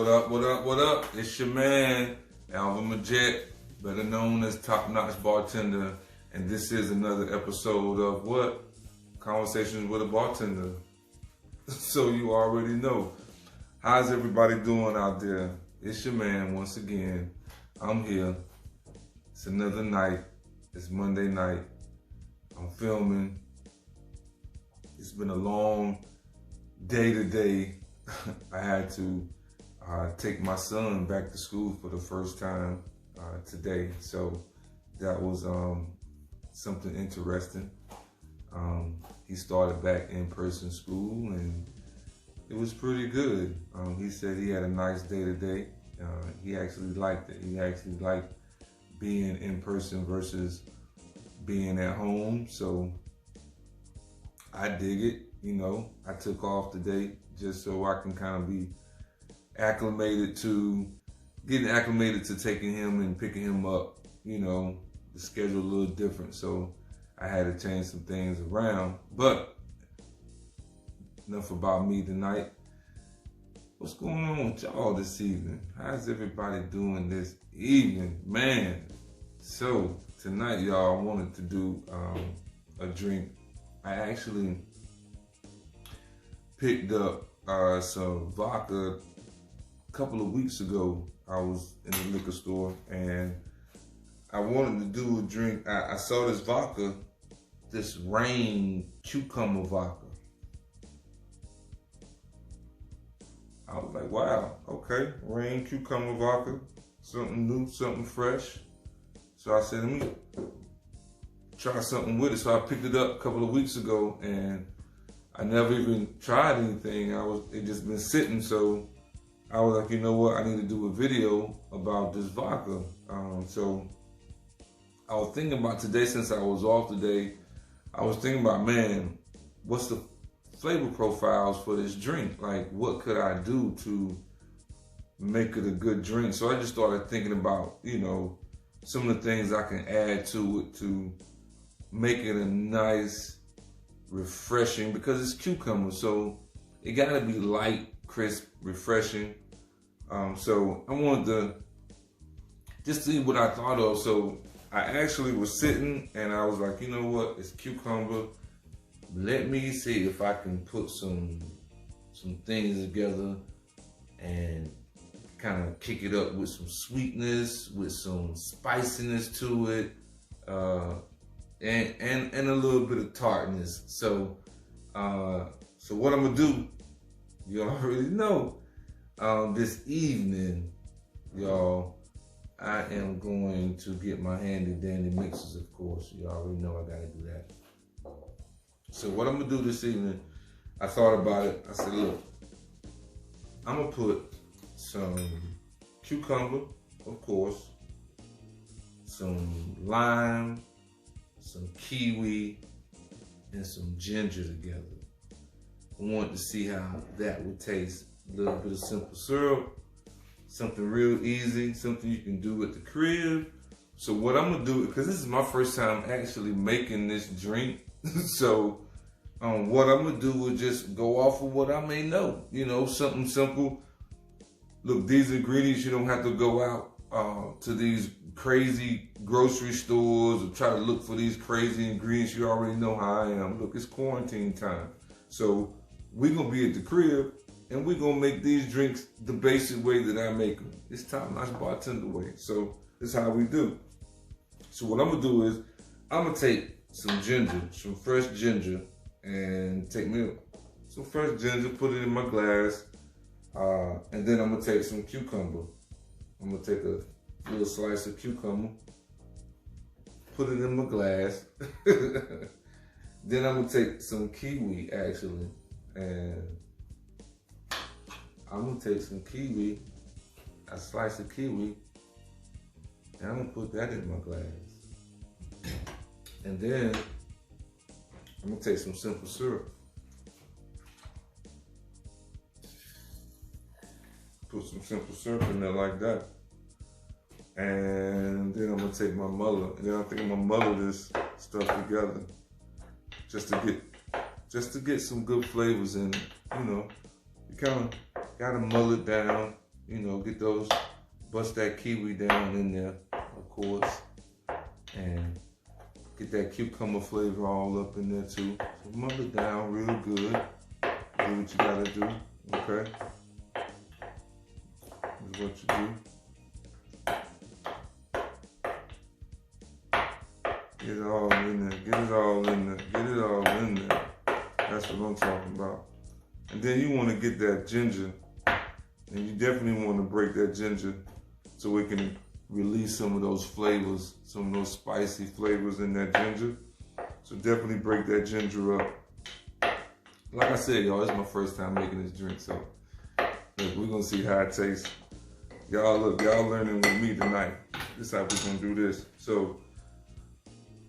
What up, what up, what up? It's your man, Alvin Majette, better known as Top Notch Bartender, and this is another episode of what? Conversations with a Bartender. So you already know. How's everybody doing out there? It's your man once again. I'm here. It's another night. It's Monday night. I'm filming. It's been a long day today. I had to take my son back to school for the first time today. So that was something interesting. He started back in-person school and it was pretty good. He said he had a nice day today. He actually liked it. He actually liked being in person versus being at home. So I dig it. You know, I took off today just so I can kind of be getting acclimated to taking him and picking him up. You know, the schedule a little different. So I had to change some things around. But enough about me tonight. What's going on with y'all this evening? How's everybody doing this evening? Man, so tonight, y'all, I wanted to do a drink. I actually picked up some vodka a couple of weeks ago. I was in the liquor store and I wanted to do a drink. I saw this vodka, this Rain cucumber vodka. I was like, wow, okay, Rain cucumber vodka, something new, something fresh. So I said, let me try something with it. So I picked it up a couple of weeks ago and I never even tried anything. It just been sitting. So I was like, you know what? I need to do a video about this vodka. So I was thinking about today, since I was off today, I was thinking about, man, what's the flavor profiles for this drink? Like, what could I do to make it a good drink? So I just started thinking about, you know, some of the things I can add to it to make it a nice, refreshing, because it's cucumber, so it gotta be light, crisp, refreshing. So I wanted to just see what I thought of. So I actually was sitting and I was like, you know what, it's cucumber. Let me see if I can put some things together and kind of kick it up with some sweetness, with some spiciness to it, and a little bit of tartness. So what I'm gonna do, you already know. This evening, y'all, I am going to get my handy dandy mixers, of course. You already know I gotta do that. So what I'm gonna do this evening, I thought about it. I said, look, I'm gonna put some cucumber, of course, some lime, some kiwi, and some ginger together. I wanted to see how that would taste. A little bit of simple syrup, something real easy, something you can do at the crib. So what I'm gonna do, because this is my first time actually making this drink, so what I'm gonna do is just go off of what I may know. You know, something simple. Look, these ingredients, you don't have to go out to these crazy grocery stores or try to look for these crazy ingredients. You already know how I am. Look, it's quarantine time. So we're gonna be at the crib and we're gonna make these drinks the basic way that I make them. It's Top Notch Bartender way. So this is how we do. So what I'm gonna do is, I'm gonna take some ginger, some fresh ginger, and take me some fresh ginger, put it in my glass, and then I'm gonna take some cucumber. I'm gonna take a little slice of cucumber, put it in my glass. Then I'm gonna take some kiwi, actually, and I'm gonna take some kiwi, a slice of kiwi, and I'm gonna put that in my glass. And then I'm gonna take some simple syrup, put some simple syrup in there like that. And then I'm gonna take my muddler, and then I think I'm gonna muddle this stuff together just to get some good flavors in it. You know, you kind of gotta mull it down, you know, get those, bust that kiwi down in there, of course, and get that cucumber flavor all up in there too. So muddle it down real good. Do what you gotta do, okay? Is what you do. Get it all in there, get it all in there, get it all in there. That's what I'm talking about. And then you want to get that ginger, and you definitely want to break that ginger so it can release some of those flavors, some of those spicy flavors in that ginger. So definitely break that ginger up. Like I said, y'all, it's my first time making this drink, so look, we're gonna see how it tastes. Y'all look, y'all learning with me tonight. This is how we're gonna do this. So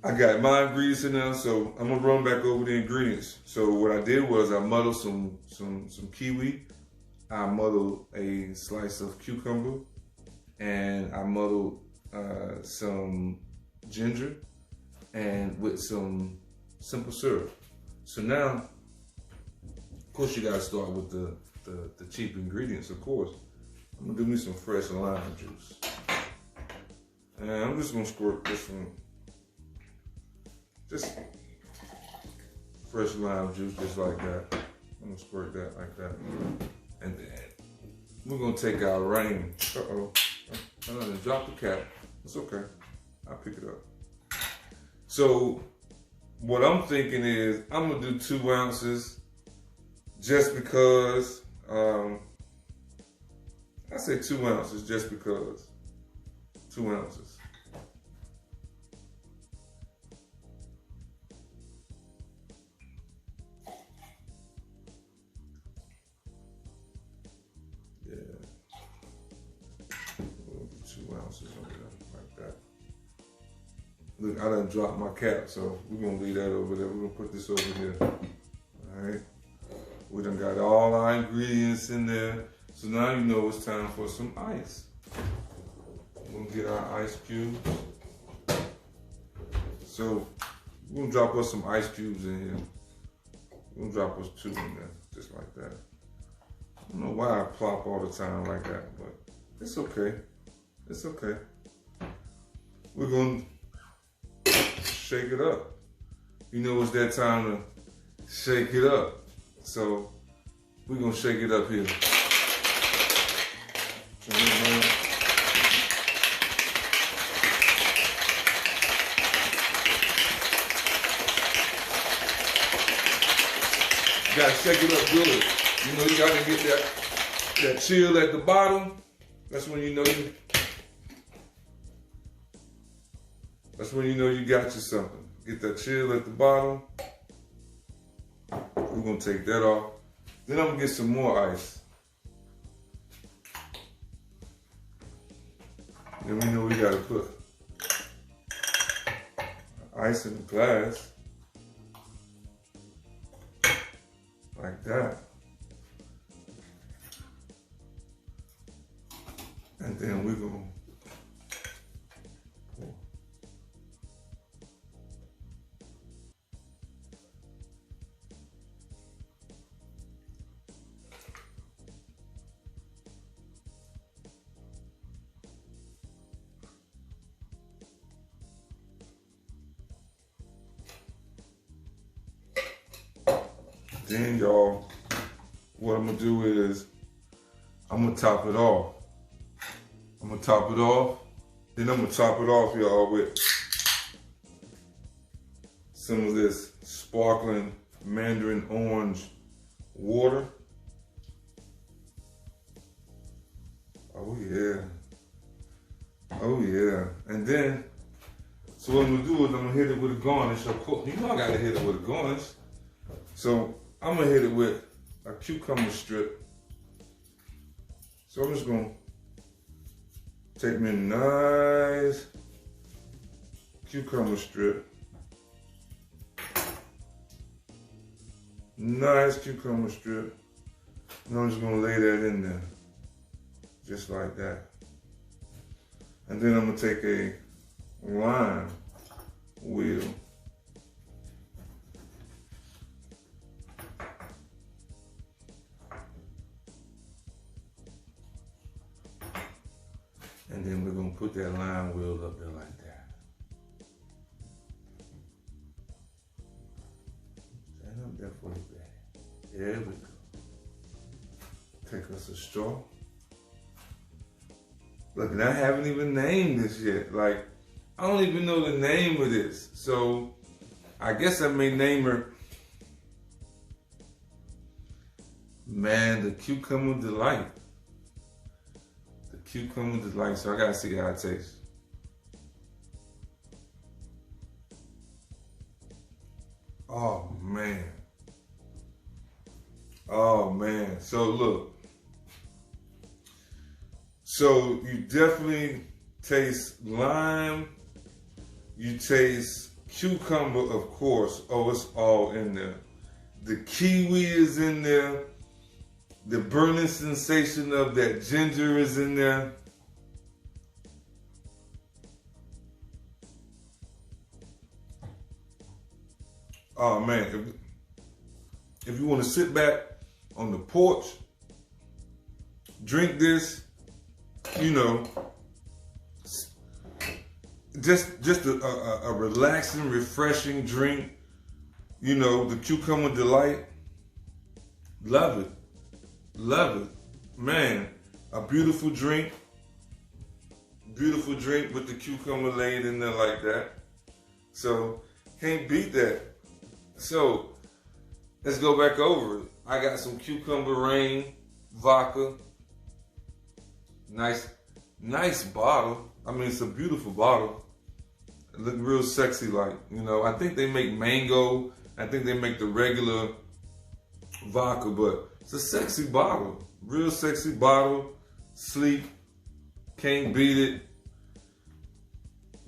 I got my ingredients in there, so I'm gonna run back over the ingredients. So what I did was I muddled some kiwi, I muddled a slice of cucumber, and I muddled some ginger, and with some simple syrup. So now, of course, you gotta start with the cheap ingredients, of course. I'm gonna do me some fresh lime juice, and I'm just gonna squirt this one. Just fresh lime juice, just like that. I'm gonna squirt that like that. And then we're gonna take our Rain. Uh-oh. I done dropped the cap. It's okay. I'll pick it up. So what I'm thinking is I'm gonna do 2 ounces just because, I say 2 ounces just because. 2 ounces. Like that. Look, I done dropped my cap, so we're gonna leave that over there. We're gonna put this over here. Alright. We done got all our ingredients in there. So now you know it's time for some ice. We're gonna get our ice cubes. So we're gonna drop us some ice cubes in here. We're gonna drop us 2 in there, just like that. I don't know why I plop all the time like that, but it's okay. It's okay. We're gonna shake it up. You know it's that time to shake it up. So we're gonna shake it up here. You gotta shake it up good. You know you gotta get that chill at the bottom. That's when you know you got you something. Get that chill at the bottom. We're gonna take that off. Then I'm gonna get some more ice. Then we know we gotta put ice in the glass. Like that. And then we're gonna pour. Then y'all, what I'm gonna do is I'm gonna top it off. I'm gonna top it off. Then I'm gonna top it off, y'all, with some of this sparkling mandarin orange water. Oh yeah. Oh yeah. And then, so what I'm gonna do is I'm gonna hit it with a garnish. Of course, you know I gotta hit it with a garnish. So I'm gonna hit it with a cucumber strip. So I'm just gonna take me a nice cucumber strip. Nice cucumber strip. And I'm just gonna lay that in there. Just like that. And then I'm gonna take a lime wheel. And then we're gonna put that lime wheel up there like that. Stand up there for you, baby. There we go. Take us a straw. Look, and I haven't even named this yet. Like, I don't even know the name of this. So, I guess I may name her, man, the Cucumber Delight. The Cucumber Delight. So I gotta see how it tastes. Oh, man. Oh, man. So, look. So you definitely taste lime, you taste cucumber, of course. Oh, it's all in there. The kiwi is in there. The burning sensation of that ginger is in there. Oh man, if you want to sit back on the porch, drink this, you know, just a relaxing, refreshing drink. You know, the Cucumber Delight. Love it. Love it. Man, a beautiful drink. Beautiful drink with the cucumber laid in there like that. So, can't beat that. So, let's go back over it. I got some Cucumber Rain Vodka. Nice bottle. I mean, it's a beautiful bottle. It look real sexy like, you know. I think they make mango. I think they make the regular vodka, but it's a sexy bottle. Real sexy bottle. Sleek. Can't beat it.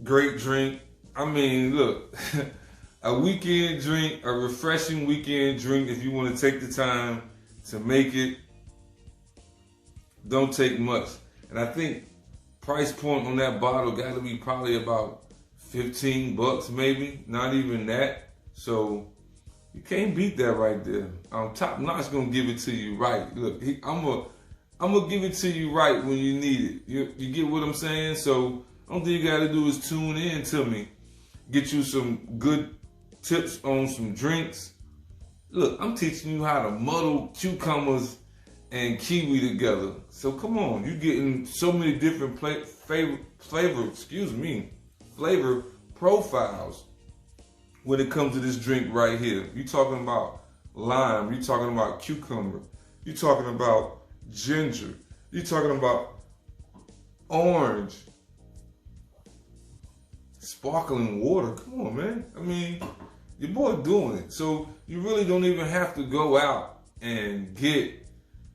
Great drink. I mean, look. A weekend drink, a refreshing weekend drink if you want to take the time to make it. Don't take much. And I think price point on that bottle got to be probably about 15 bucks maybe, not even that. So you can't beat that right there. Top Notch gonna give it to you right. Look, I'm gonna give it to you right when you need it. You get what I'm saying? So only thing you gotta do is tune in to me. Get you some good tips on some drinks. Look, I'm teaching you how to muddle cucumbers and kiwi together. So come on, you're getting so many different flavor profiles when it comes to this drink right here. You're talking about lime, you're talking about cucumber, you're talking about ginger, you're talking about orange, sparkling water. Come on, man. I mean, your boy doing it. So you really don't even have to go out and get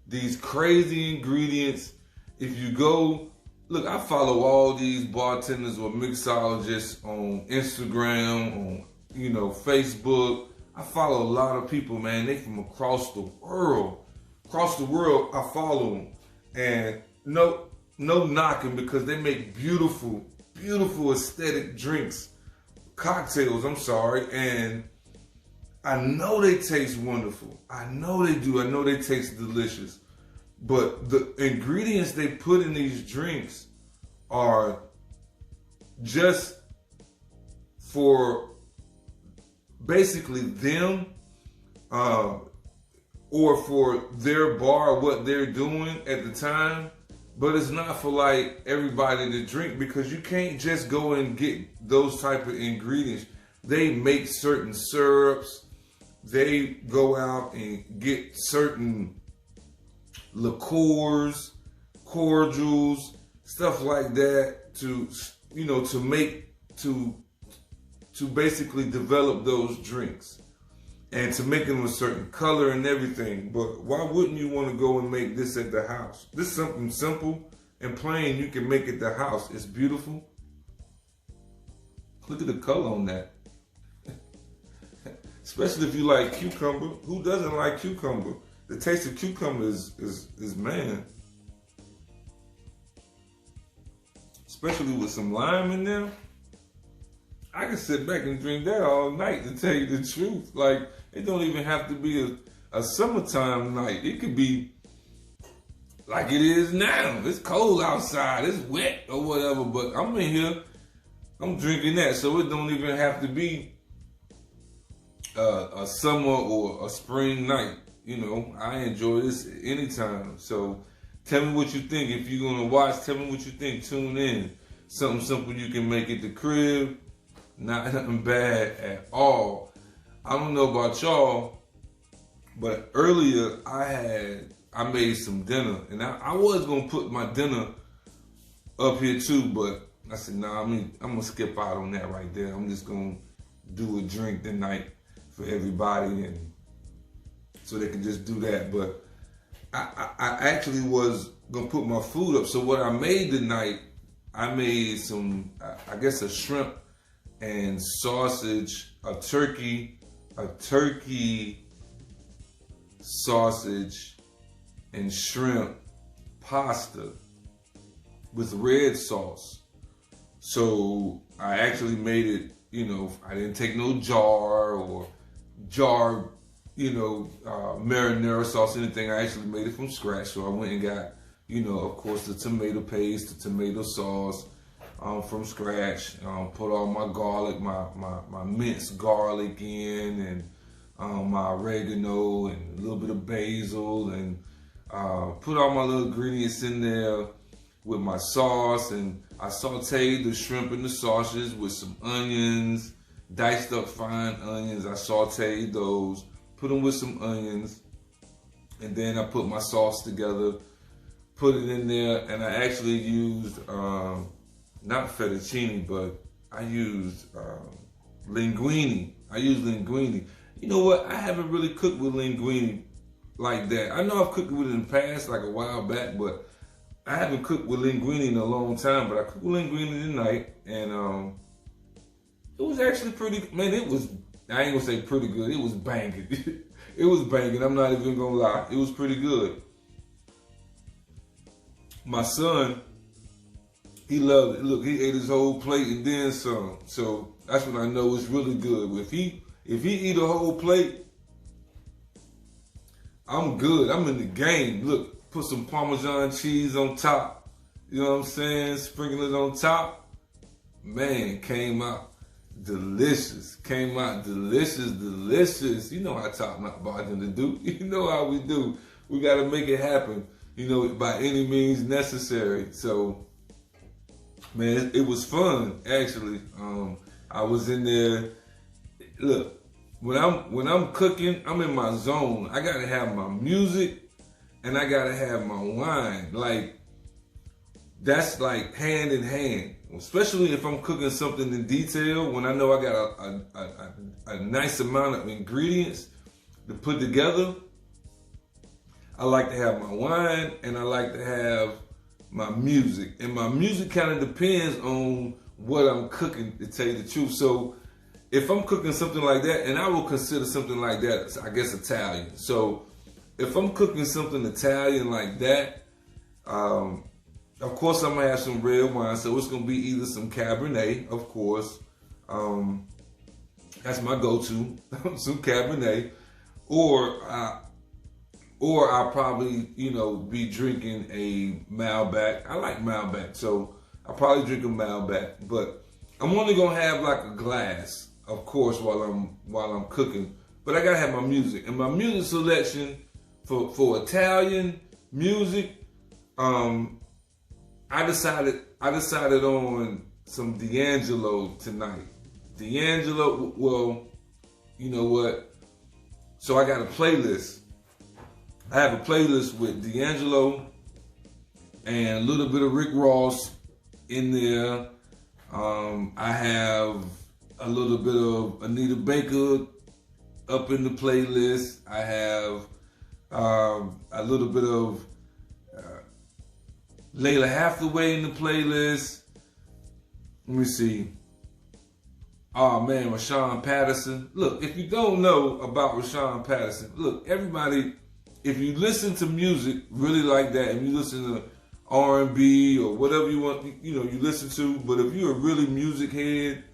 these crazy ingredients. If you go, look, I follow all these bartenders or mixologists on Instagram, on, you know, Facebook. I follow a lot of people, man. They from across the world. Across the world, I follow them. And no knocking, because they make beautiful, beautiful aesthetic drinks. Cocktails, I'm sorry. And I know they taste wonderful. I know they do. I know they taste delicious. But the ingredients they put in these drinks are just for basically them, or for their bar, what they're doing at the time. But it's not for like everybody to drink, because you can't just go and get those type of ingredients. They make certain syrups. They go out and get certain liqueurs, cordials, stuff like that to, you know, to make, to basically develop those drinks and to make them a certain color and everything. But why wouldn't you want to go and make this at the house? This is something simple and plain you can make at the house. It's beautiful. Look at the color on that. Especially if you like cucumber. Who doesn't like cucumber? The taste of cucumber is man. Especially with some lime in there. I can sit back and drink that all night, to tell you the truth. Like, it don't even have to be a summertime night. It could be like it is now. It's cold outside, it's wet or whatever, but I'm in here, I'm drinking that. So it don't even have to be a summer or a spring night. You know, I enjoy this anytime. So tell me what you think. If you're gonna watch, tell me what you think. Tune in. Something simple you can make at the crib. Not nothing bad at all. I don't know about y'all, but earlier I made some dinner, and I was gonna put my dinner up here too, but I said, nah, I'm gonna skip out on that right there. I'm just gonna do a drink tonight for everybody, and so they can just do that. But I actually was gonna put my food up. So what I made tonight, I made some, I guess, a shrimp and sausage, a turkey sausage and shrimp pasta with red sauce. So I actually made it, you know, I didn't take no jar, you know, marinara sauce, anything. I actually made it from scratch. So I went and got, you know, of course, the tomato paste, the tomato sauce from scratch. Put all my garlic, my minced garlic in, and my oregano and a little bit of basil, and put all my little ingredients in there with my sauce. And I sauteed the shrimp and the sausages with some onions, diced up fine onions. I sauteed those, put them with some onions, and then I put my sauce together, put it in there, and I actually used not fettuccine, but I used linguine. You know what? I haven't really cooked with linguine like that. I know I've cooked with it in the past, like a while back, but I haven't cooked with linguine in a long time. But I cooked with linguine tonight, and it was actually pretty. Man, it was. I ain't gonna say pretty good. It was banging. It was banging. I'm not even gonna lie. It was pretty good. My son, he loved it. Look, he ate his whole plate and then some. So that's when I know it's really good. If he eat a whole plate, I'm good. I'm in the game. Look, put some Parmesan cheese on top. You know what I'm saying? Sprinkle it on top. Man, came out delicious. Came out delicious. You know how Top Knot Bartender do. You know how we do. We got to make it happen, you know, by any means necessary. So, man, it was fun, actually. I was in there. Look, when I'm cooking, I'm in my zone. I gotta have my music and I gotta have my wine. Like, that's like hand in hand. Especially if I'm cooking something in detail, when I know I got a nice amount of ingredients to put together. I like to have my wine and I like to have my music. And my music kind of depends on what I'm cooking, to tell you the truth. So if I'm cooking something like that, and I will consider something like that, I guess, Italian. So if I'm cooking something Italian like that, of course I'm gonna have some red wine. So it's gonna be either some Cabernet, of course. That's my go-to, some Cabernet, or I'll probably, you know, be drinking a Malbec. I like Malbec, so I'll probably drink a Malbec. But I'm only gonna have like a glass, of course, while I'm cooking. But I gotta have my music, and my music selection for Italian music. I decided on some D'Angelo tonight. D'Angelo, well, you know what? So I got a playlist. I have a playlist with D'Angelo and a little bit of Rick Ross in there. I have a little bit of Anita Baker up in the playlist. I have a little bit of Layla Hathaway in the playlist. Let me see. Oh man, Rashawn Patterson. Look, if you don't know about Rashawn Patterson, look, everybody, if you listen to music really like that, and you listen to R&B or whatever you want, you know, you listen to, but if you're a really music head,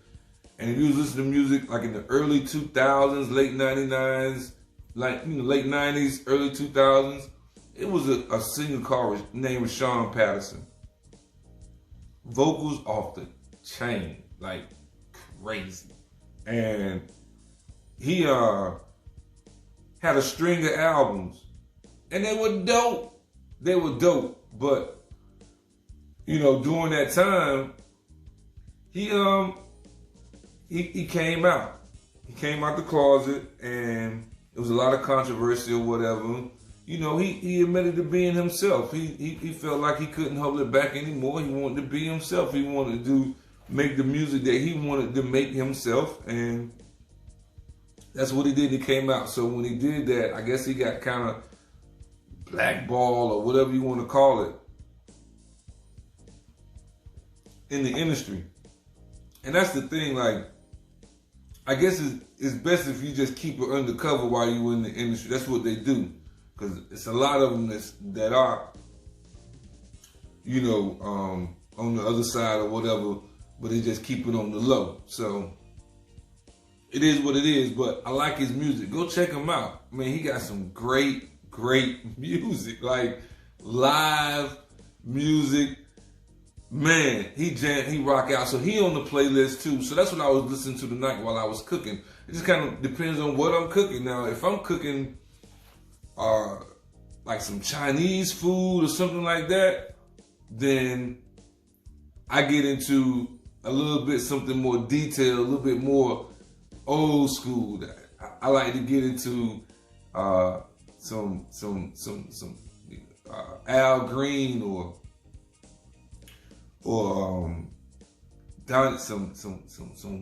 and if you listen to music like in the early 2000s, late 99s, like, you know, late 90s, early 2000s, It was a singer called named Sean Patterson. Vocals off the chain, like crazy. And he had a string of albums, and they were dope. They were dope. But during that time, he came out. He came out the closet, and there was a lot of controversy or whatever. He admitted to being himself. He felt like he couldn't hold it back anymore. He wanted to be himself. He wanted to make the music that he wanted to make himself, and that's what he did. He came out. So when he did that, I guess he got kind of blackballed or whatever you want to call it in the industry. And that's the thing, like, I guess it's best if you just keep it undercover while you're in the industry. That's what they do. Because it's a lot of them that are, on the other side or whatever, but they just keep it on the low. So it is what it is, but I like his music. Go check him out. I mean, he got some great music, like live music. Man, he rock out. So he on the playlist too. So that's what I was listening to tonight while I was cooking. It just kind of depends on what I'm cooking. Now, if I'm cooking like some Chinese food or something like that, then I get into a little bit something more detailed, a little bit more old school. I like to get into some Al Green or down some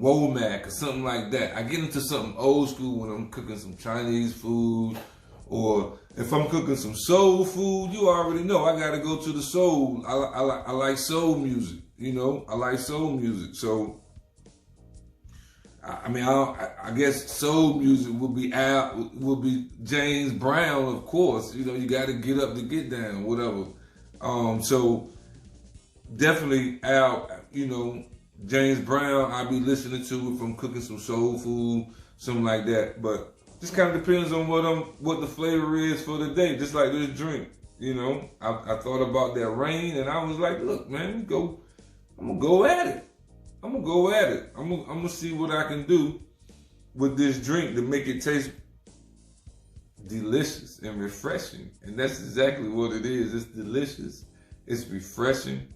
Womack or something like that. I get into something old school when I'm cooking some Chinese food, or if I'm cooking some soul food. You already know I gotta go to the soul. I like soul music. I like soul music. So I mean, I guess soul music will be James Brown, of course. You got to get up to get down, whatever. So definitely Al, James Brown, I'll be listening to if I'm cooking some soul food, something like that. But just kind of depends on what the flavor is for the day. Just like this drink, I thought about that Rain, and I was like, look, man, I'm gonna go at it. I'm gonna see what I can do with this drink to make it taste delicious and refreshing. And that's exactly what it is. It's delicious. It's refreshing.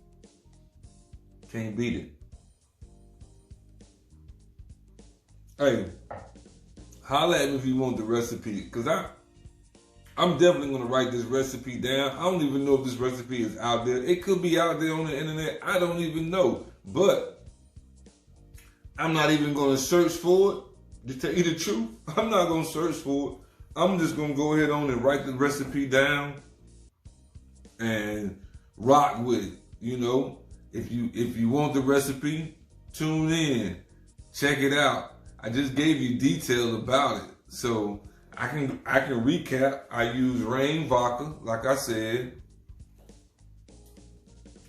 Can't beat it. Hey, holla at me if you want the recipe, because I'm definitely going to write this recipe down. I don't even know if this recipe is out there. It could be out there on the internet. I don't even know. But I'm not even going to search for it. To tell you the truth, I'm not going to search for it. I'm just going to go ahead on and write the recipe down and rock with it. If you want the recipe, tune in. Check it out. I just gave you detail about it. So I can recap. I use Rain Vodka, like I said.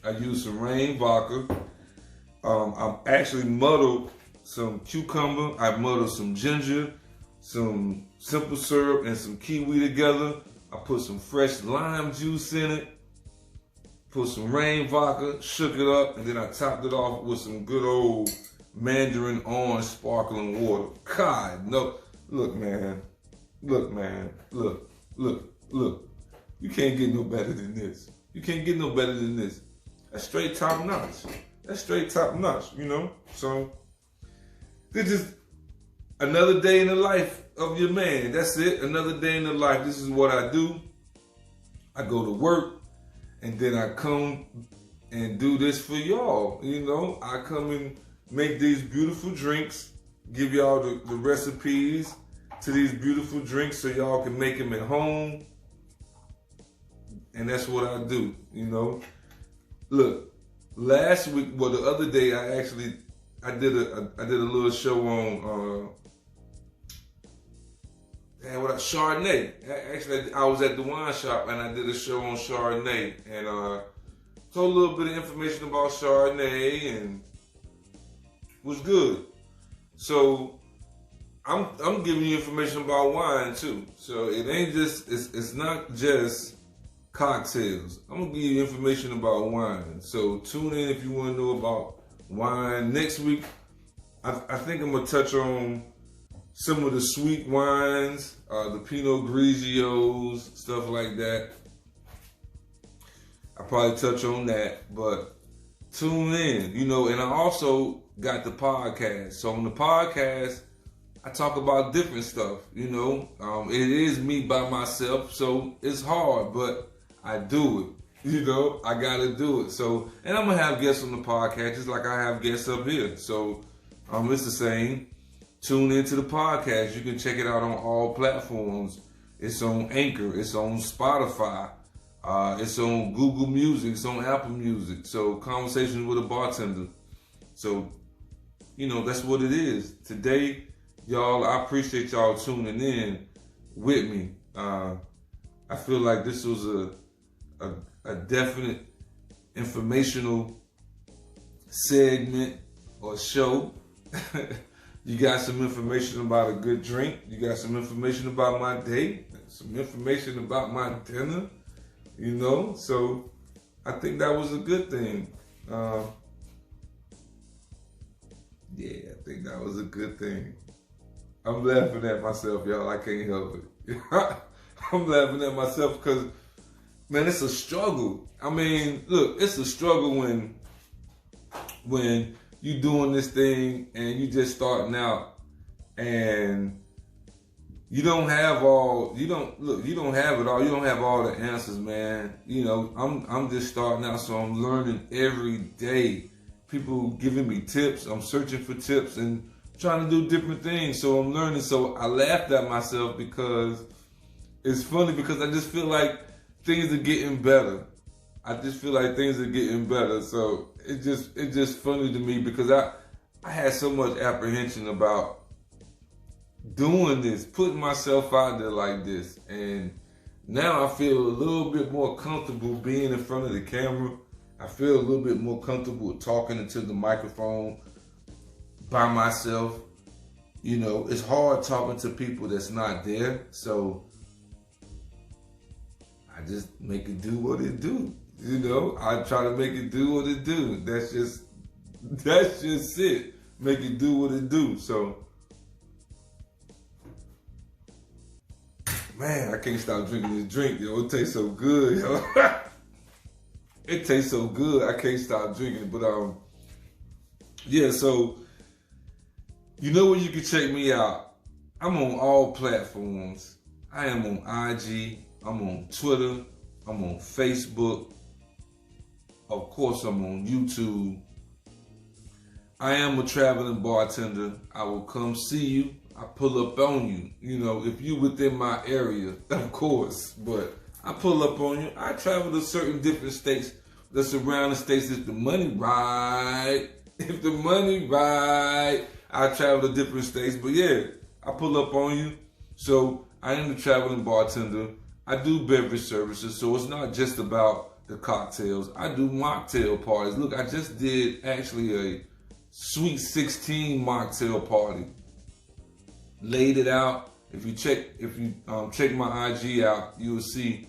I use some Rain Vodka. I'm actually muddled some cucumber. I muddled some ginger, some simple syrup, and some kiwi together. I put some fresh lime juice in it. Put some Rain Vodka, shook it up, and then I topped it off with some good old Mandarin orange sparkling water. God, no. Look, man. Look. You can't get no better than this. That's straight top notch. So, this is another day in the life of your man. That's it. Another day in the life. This is what I do. I go to work, and then I come and do this for y'all. I come and make these beautiful drinks, give y'all the recipes to these beautiful drinks so y'all can make them at home. And that's what I do, Look, last week, the other day, I did a little show on Chardonnay. Actually, I was at the wine shop and I did a show on Chardonnay, and told a little bit of information about Chardonnay, and was good. So I'm giving you information about wine too. So it ain't just it's not just cocktails. I'm going to give you information about wine. So tune in if you want to know about wine. Next week, I think I'm going to touch on some of the sweet wines, the Pinot Grigios, stuff like that. I'll probably touch on that, but tune in, and I also got the podcast. So on the podcast, I talk about different stuff, It is me by myself, so it's hard, but I do it, I gotta do it. So, and I'm gonna have guests on the podcast just like I have guests up here. So, it's the same. Tune into the podcast. You can check it out on all platforms. It's on Anchor. It's on Spotify. It's on Google Music. It's on Apple Music. So Conversations with a Bartender. So, that's what it is. Today, y'all, I appreciate y'all tuning in with me. I feel like this was a definite informational segment or show. You got some information about a good drink. You got some information about my day. Some information about my dinner. So I think that was a good thing. I think that was a good thing. I'm laughing at myself, y'all. I can't help it. I'm laughing at myself because, man, it's a struggle. I mean, look, it's a struggle when you doing this thing and you just starting out and you don't have it all. You don't have all the answers, man. I'm just starting out, so I'm learning every day. People giving me tips. I'm searching for tips and trying to do different things. So I'm learning. So I laughed at myself because it's funny because I just feel like things are getting better. So it's just funny to me because I had so much apprehension about doing this, putting myself out there like this. And now I feel a little bit more comfortable being in front of the camera. I feel a little bit more comfortable talking into the microphone by myself. It's hard talking to people that's not there. So I just make it do what it do. I try to make it do what it do. That's just it. Make it do what it do. So, man, I can't stop drinking this drink, yo. It tastes so good, yo. It tastes so good. I can't stop drinking it. But so where you can check me out. I'm on all platforms. I am on IG. I'm on Twitter. I'm on Facebook. Of course, I'm on YouTube. I am a traveling bartender. I will come see you. I pull up on you. If you within my area, of course. But I pull up on you. I travel to certain different states that surround the states. If the money right, I travel to different states. But yeah, I pull up on you. So I am the traveling bartender. I do beverage services. So it's not just about the cocktails. I do mocktail parties. Look, I just did actually a Sweet 16 mocktail party. Laid it out. If you check my IG out, you will see.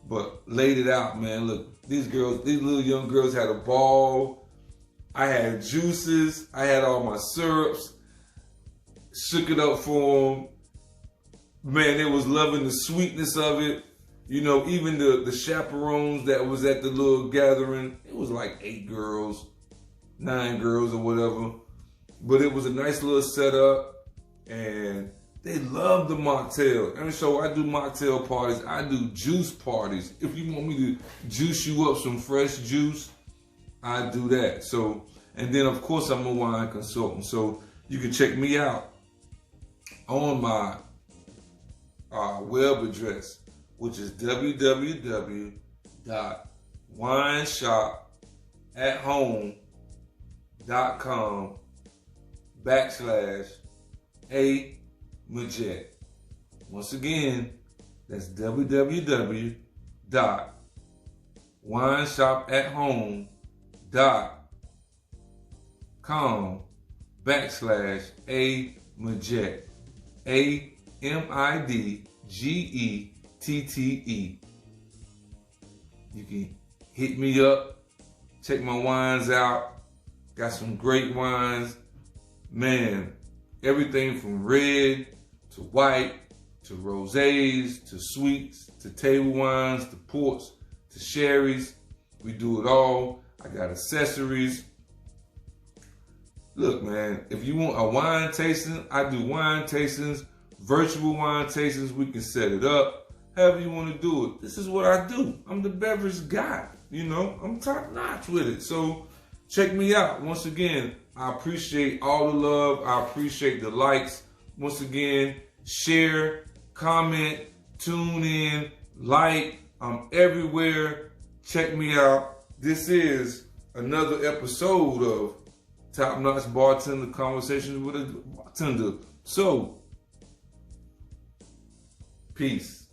But laid it out, man. Look, these little young girls had a ball. I had juices. I had all my syrups. Shook it up for them. Man, they was loving the sweetness of it. Even the chaperones that was at the little gathering, it was like 8 girls, 9 girls or whatever. But it was a nice little setup. And they love the mocktail. And so I do mocktail parties. I do juice parties. If you want me to juice you up some fresh juice, I do that. So, and then of course I'm a wine consultant. So you can check me out on my web address, which is www.wineshopathome.com/A-Majet. Once again, that's www.wineshopathome.com/A-Majet. AMIDGETTE. You can hit me up, check my wines out. Got some great wines. Man, everything from red to white to rosés to sweets to table wines to ports to sherries. We do it all. I got accessories. Look, man, if you want a wine tasting, I do wine tastings, virtual wine tastings. We can set it up however you want to do it. This is what I do. I'm the beverage guy. You know, I'm top notch with it. So check me out. Once again, I appreciate all the love. I appreciate the likes. Once again, share, comment, tune in, like. I'm everywhere. Check me out. This is another episode of Top Notch Bartender Conversations with a Bartender. So, peace.